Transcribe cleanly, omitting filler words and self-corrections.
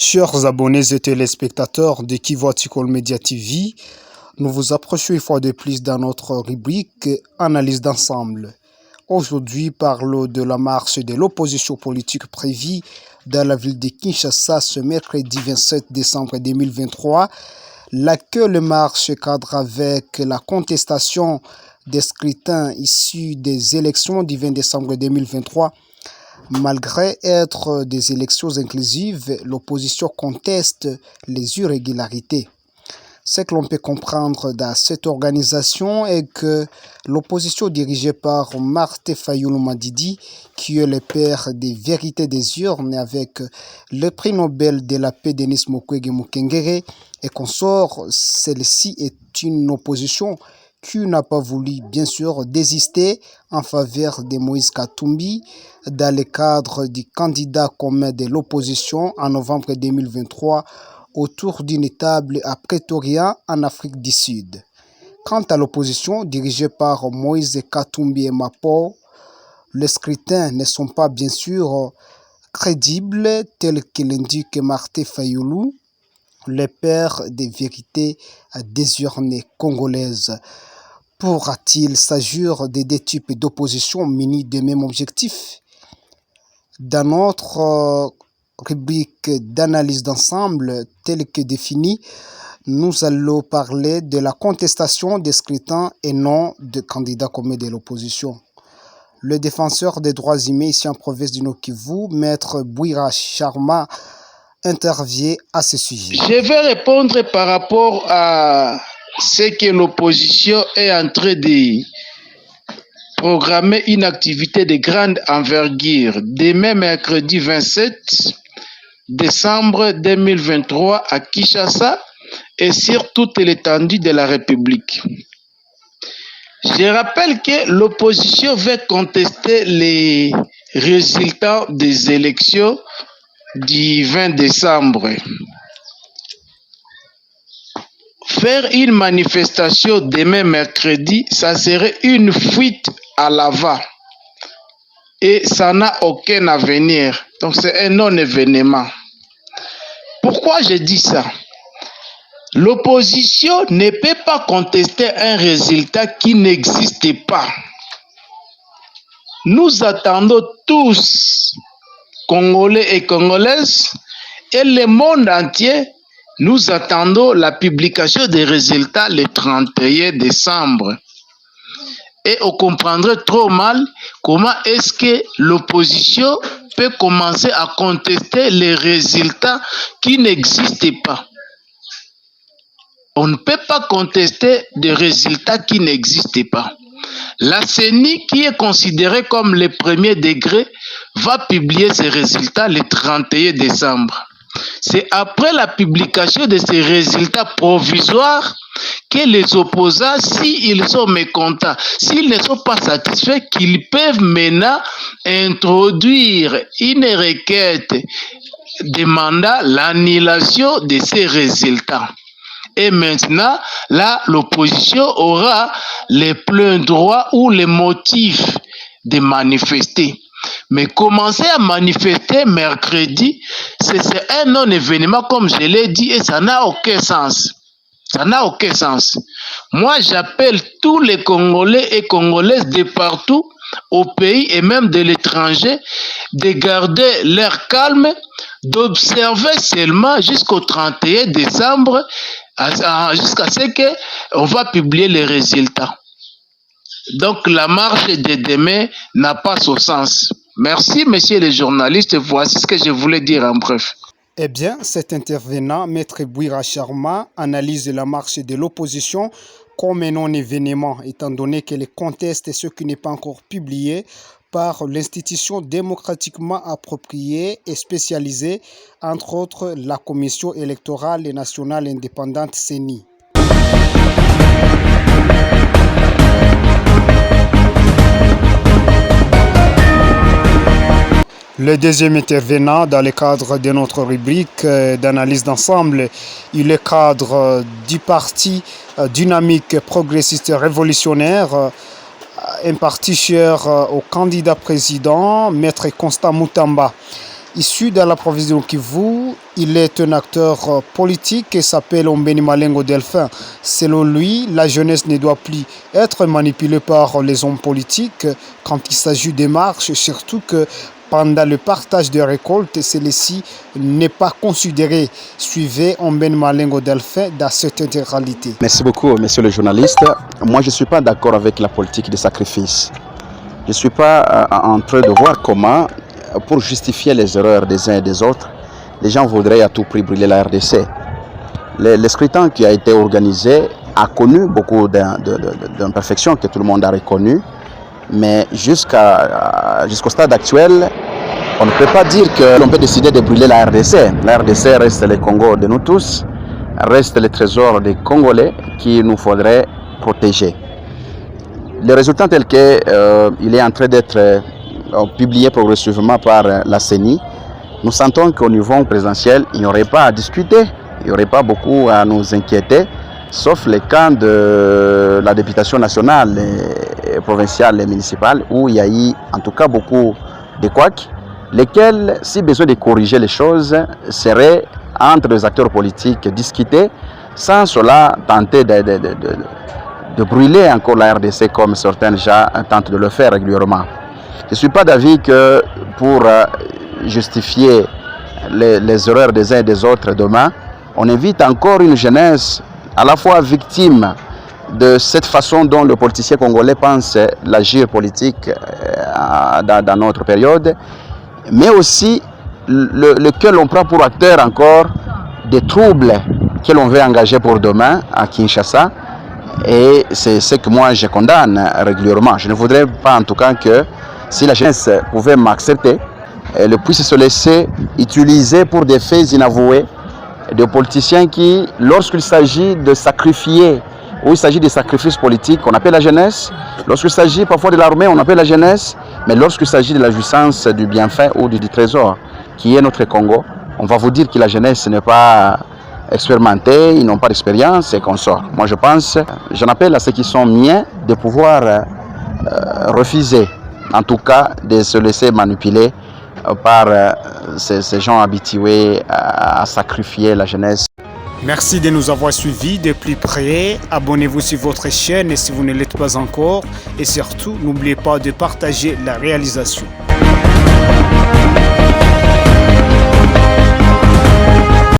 Chers abonnés et téléspectateurs de Kivu Article Media TV, nous vous approchons une fois de plus dans notre rubrique Analyse d'ensemble. Aujourd'hui, parlons de la marche de l'opposition politique prévue dans la ville de Kinshasa ce mercredi 27 décembre 2023. Laquelle marche cadre avec la contestation des scrutins issus des élections du 20 décembre 2023. Malgré être des élections inclusives, l'opposition conteste les irrégularités. Ce que l'on peut comprendre dans cette organisation est que l'opposition dirigée par Martin Fayulu Madidi, qui est le père des vérités des urnes avec le prix Nobel de la paix Denis Mukwege Mukengere et consort, celle-ci est une opposition qui n'a pas voulu, bien sûr, désister en faveur de Moïse Katumbi dans le cadre du candidat commun de l'opposition en novembre 2023 autour d'une table à Pretoria, en Afrique du Sud. Quant à l'opposition dirigée par Moïse Katumbi et Mapo, les scrutins ne sont pas, bien sûr, crédibles, tels que l'indique Martin Fayulu, le père des vérités des urnes congolaises. Pourra-t-il s'agir de deux types d'opposition munis de même objectif? Dans notre rubrique d'analyse d'ensemble telle que définie, nous allons parler de la contestation des scrutins et non de candidats communs de l'opposition. Le défenseur des droits humains ici en province du Nord-Kivu, Maître Bouira Sharma, intervient à ce sujet. Je vais répondre par rapport à ce que l'opposition est en train de programmer une activité de grande envergure. Demain, mercredi 27 décembre 2023 à Kinshasa et sur toute l'étendue de la République. Je rappelle que l'opposition veut contester les résultats des élections du 20 décembre. Faire une manifestation demain mercredi, ça serait une fuite à l'avant. Et ça n'a aucun avenir. Donc c'est un non-événement. Pourquoi je dis ça? L'opposition ne peut pas contester un résultat qui n'existe pas. Nous attendons tous, Congolais et Congolaises, et le monde entier, nous attendons la publication des résultats le 31 décembre. Et on comprendrait trop mal comment est-ce que l'opposition peut commencer à contester les résultats qui n'existent pas. On ne peut pas contester des résultats qui n'existent pas. La CENI, qui est considérée comme le premier degré, va publier ses résultats le 31 décembre. C'est après la publication de ces résultats provisoires que les opposants, s'ils sont mécontents, s'ils ne sont pas satisfaits, qu'ils peuvent maintenant introduire une requête demandant l'annulation de ces résultats. Et maintenant, là, l'opposition aura les pleins droits ou les motifs de manifester. Mais commencer à manifester mercredi, c'est un non-événement, comme je l'ai dit, et ça n'a aucun sens. Ça n'a aucun sens. Moi, j'appelle tous les Congolais et Congolaises de partout, au pays et même de l'étranger, de garder leur calme, d'observer seulement jusqu'au 31 décembre, jusqu'à ce qu'on va publier les résultats. Donc la marche de demain n'a pas son sens. Merci, messieurs les journalistes. Voici ce que je voulais dire en bref. Eh bien, cet intervenant, Maître Bouira Sharma, analyse la marche de l'opposition comme un non-événement, étant donné qu'elle conteste ce qui n'est pas encore publié par l'institution démocratiquement appropriée et spécialisée, entre autres la Commission électorale nationale indépendante CENI. Le deuxième intervenant dans le cadre de notre rubrique d'analyse d'ensemble, il est cadre du parti dynamique progressiste révolutionnaire, un parti cher au candidat président, Maître Constant Mutamba. Issu de la province de Kivu, Il est un acteur politique et s'appelle Ombeni Malengo Delphin. Selon lui, la jeunesse ne doit plus être manipulée par les hommes politiques quand il s'agit des marches, surtout que pendant le partage des récoltes, celle-ci n'est pas considérée. Suivez Ombeni Malengo Delphin dans cette intégralité. Merci beaucoup, monsieur le journaliste. Moi, je ne suis pas d'accord avec la politique de sacrifice. Je ne suis pas en train de voir comment, pour justifier les erreurs des uns et des autres, les gens voudraient à tout prix brûler la RDC. Le scrutin qui a été organisé a connu beaucoup d'imperfections que tout le monde a reconnues, mais jusqu'au stade actuel, on ne peut pas dire que l'on peut décider de brûler la RDC. La RDC reste le Congo de nous tous, reste le trésor des Congolais qu'il nous faudrait protéger. Le résultat tel qu'il est en train d'être publié progressivement par la CENI, nous sentons qu'au niveau présidentiel, il n'y aurait pas à discuter, il n'y aurait pas beaucoup à nous inquiéter, sauf les camps de la députation nationale, et provinciale et municipale, où il y a eu en tout cas beaucoup de couacs, lesquels, si besoin de corriger les choses, seraient entre les acteurs politiques discutés, sans cela tenter de brûler encore la RDC comme certains gens tentent de le faire régulièrement. Je ne suis pas d'avis que pour justifier les erreurs des uns et des autres demain, on invite encore une jeunesse à la fois victime de cette façon dont le politicien congolais pense l'agir politique dans notre période, mais aussi lequel on prend pour acteur encore des troubles que l'on veut engager pour demain à Kinshasa. Et c'est ce que moi je condamne régulièrement. Je ne voudrais pas en tout cas que si la jeunesse pouvait m'accepter, elle puisse se laisser utiliser pour des faits inavoués de politiciens qui, lorsqu'il s'agit de sacrifier, ou il s'agit de sacrifices politiques, on appelle la jeunesse. Lorsqu'il s'agit parfois de l'armée, on appelle la jeunesse. Mais lorsqu'il s'agit de la jouissance du bienfait ou du trésor, qui est notre Congo, on va vous dire que la jeunesse n'est pas expérimentée, ils n'ont pas d'expérience et qu'on sort. Moi je pense, j'en appelle à ceux qui sont miens de pouvoir refuser, en tout cas de se laisser manipuler par ces gens habitués à sacrifier la jeunesse. Merci de nous avoir suivis de plus près. Abonnez-vous sur votre chaîne si vous ne l'êtes pas encore. Et surtout, n'oubliez pas de partager la réalisation.